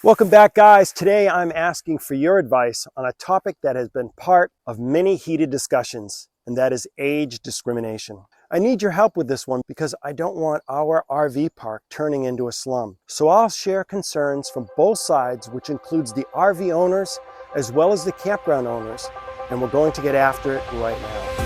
Welcome back, guys. Today I'm asking for your advice on a topic that has been part of many heated discussions, and that is age discrimination. I need your help with this one because I don't want our RV park turning into a slum. So I'll share concerns from both sides, which includes the RV owners as well as the campground owners, and we're going to get after it right now.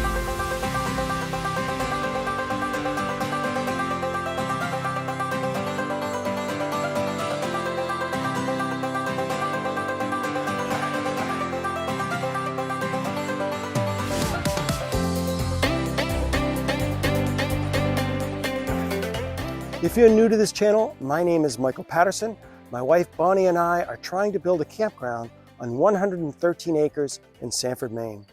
If you're new to this channel, my name is Michael Patterson. My wife Bonnie and I are trying to build a campground on 113 acres in Sanford, Maine.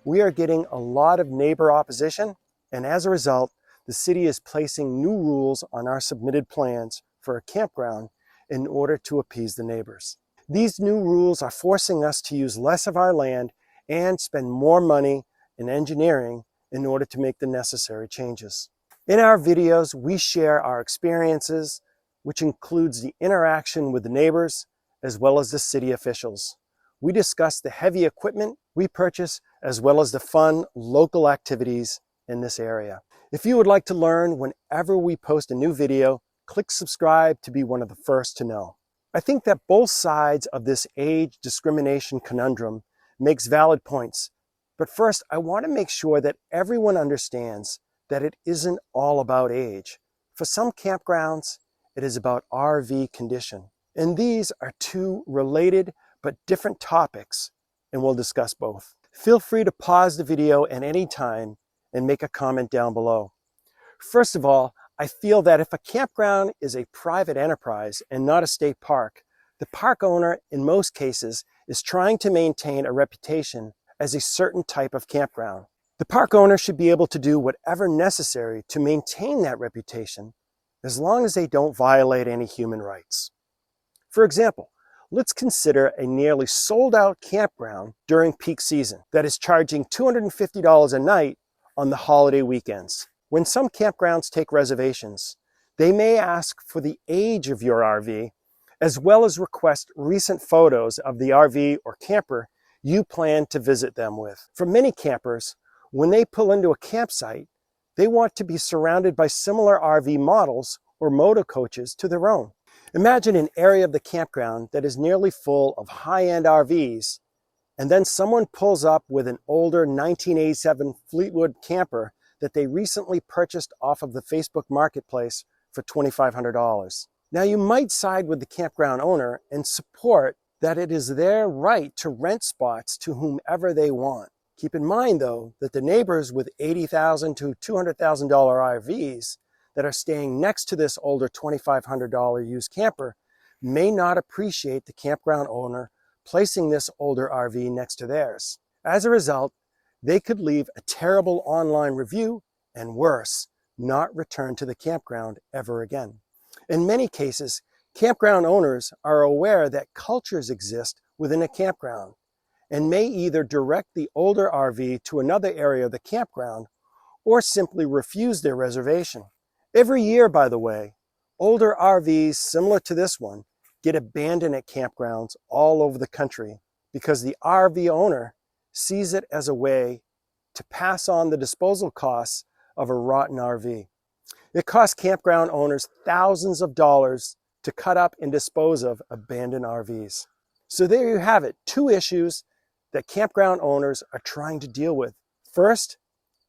We are getting a lot of neighbor opposition, and as a result, the city is placing new rules on our submitted plans for a campground in order to appease the neighbors. These new rules are forcing us to use less of our land and spend more money in engineering in order to make the necessary changes. In our videos, we share our experiences, which includes the interaction with the neighbors as well as the city officials. We discuss the heavy equipment we purchase as well as the fun local activities in this area. If you would like to learn whenever we post a new video, click subscribe to be one of the first to know. I think that both sides of this age discrimination conundrum makes valid points. But first, I want to make sure that everyone understands that it isn't all about age. For some campgrounds, it is about RV condition. And these are two related but different topics, and we'll discuss both. Feel free to pause the video at any time and make a comment down below. First of all, I feel that if a campground is a private enterprise and not a state park, the park owner, in most cases, is trying to maintain a reputation as a certain type of campground. The park owner should be able to do whatever necessary to maintain that reputation as long as they don't violate any human rights. For example, let's consider a nearly sold-out campground during peak season that is charging $250 a night on the holiday weekends. When some campgrounds take reservations, they may ask for the age of your RV as well as request recent photos of the RV or camper you plan to visit them with. For many campers, when they pull into a campsite, they want to be surrounded by similar RV models or motor coaches to their own. Imagine an area of the campground that is nearly full of high-end RVs, and then someone pulls up with an older 1987 Fleetwood camper that they recently purchased off of the Facebook Marketplace for $2,500. Now, you might side with the campground owner and support that it is their right to rent spots to whomever they want. Keep in mind, though, that the neighbors with $80,000 to $200,000 RVs that are staying next to this older $2,500 used camper may not appreciate the campground owner placing this older RV next to theirs. As a result, they could leave a terrible online review and worse, not return to the campground ever again. In many cases, campground owners are aware that cultures exist within a campground and may either direct the older RV to another area of the campground or simply refuse their reservation. Every year, by the way, older RVs similar to this one get abandoned at campgrounds all over the country because the RV owner sees it as a way to pass on the disposal costs of a rotten RV. It costs campground owners thousands of dollars to cut up and dispose of abandoned RVs. So there you have it, two issues that campground owners are trying to deal with. First,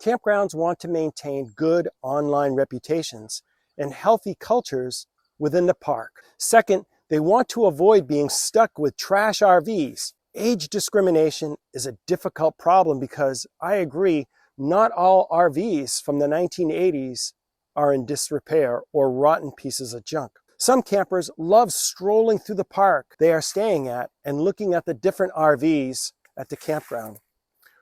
campgrounds want to maintain good online reputations and healthy cultures within the park. Second, they want to avoid being stuck with trash RVs. Age discrimination is a difficult problem because I agree, not all RVs from the 1980s are in disrepair or rotten pieces of junk. Some campers love strolling through the park they are staying at and looking at the different RVs at the campground.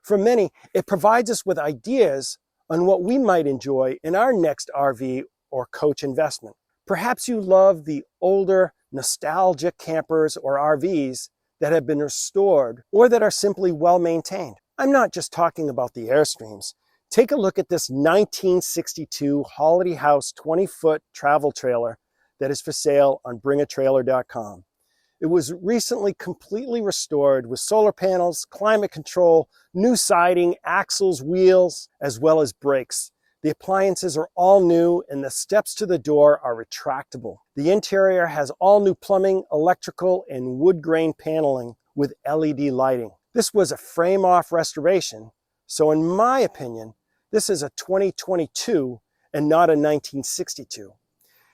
For many, it provides us with ideas on what we might enjoy in our next RV or coach investment. Perhaps you love the older, nostalgic campers or RVs that have been restored or that are simply well maintained. I'm not just talking about the Airstreams. Take a look at this 1962 Holiday House 20-foot travel trailer that is for sale on bringatrailer.com. It was recently completely restored with solar panels, climate control, new siding, axles, wheels, as well as brakes. The appliances are all new and the steps to the door are retractable. The interior has all new plumbing, electrical, and wood grain paneling with LED lighting. This was a frame-off restoration, so in my opinion, this is a 2022 and not a 1962.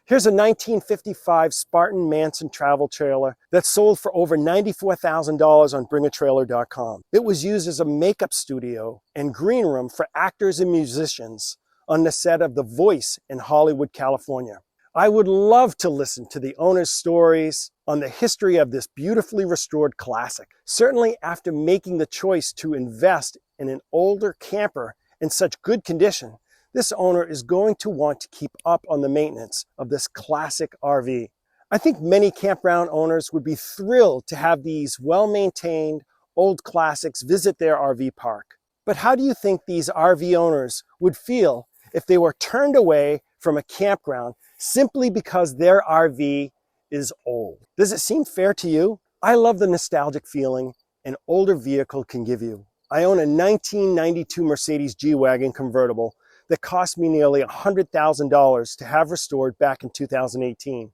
Here's a 1955 Spartan Manson travel trailer that sold for over $94,000 on bringatrailer.com. It was used as a makeup studio and green room for actors and musicians on the set of The Voice in Hollywood, California. I would love to listen to the owner's stories on the history of this beautifully restored classic. Certainly after making the choice to invest in an older camper in such good condition, this owner is going to want to keep up on the maintenance of this classic RV. I think many campground owners would be thrilled to have these well-maintained old classics visit their RV park. But how do you think these RV owners would feel if they were turned away from a campground simply because their RV is old? Does it seem fair to you? I love the nostalgic feeling an older vehicle can give you. I own a 1992 Mercedes G-Wagon convertible that cost me nearly $100,000 to have restored back in 2018.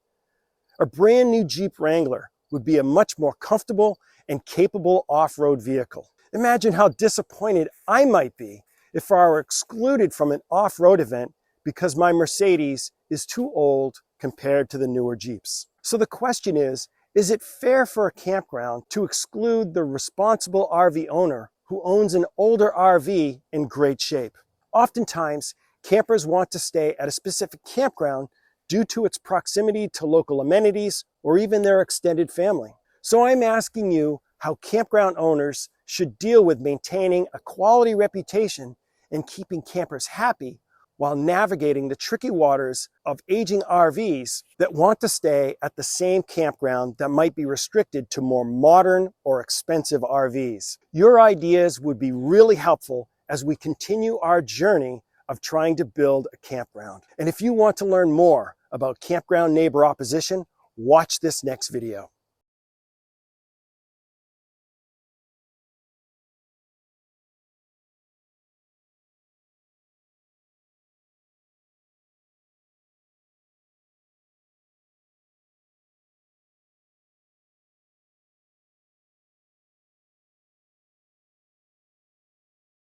A brand new Jeep Wrangler would be a much more comfortable and capable off-road vehicle. Imagine how disappointed I might be if I were excluded from an off-road event because my Mercedes is too old compared to the newer Jeeps. So the question is it fair for a campground to exclude the responsible RV owner who owns an older RV in great shape? Oftentimes, campers want to stay at a specific campground due to its proximity to local amenities or even their extended family. So I'm asking you how campground owners should deal with maintaining a quality reputation and keeping campers happy while navigating the tricky waters of aging RVs that want to stay at the same campground that might be restricted to more modern or expensive RVs. Your ideas would be really helpful as we continue our journey of trying to build a campground. And if you want to learn more about campground neighbor opposition, watch this next video.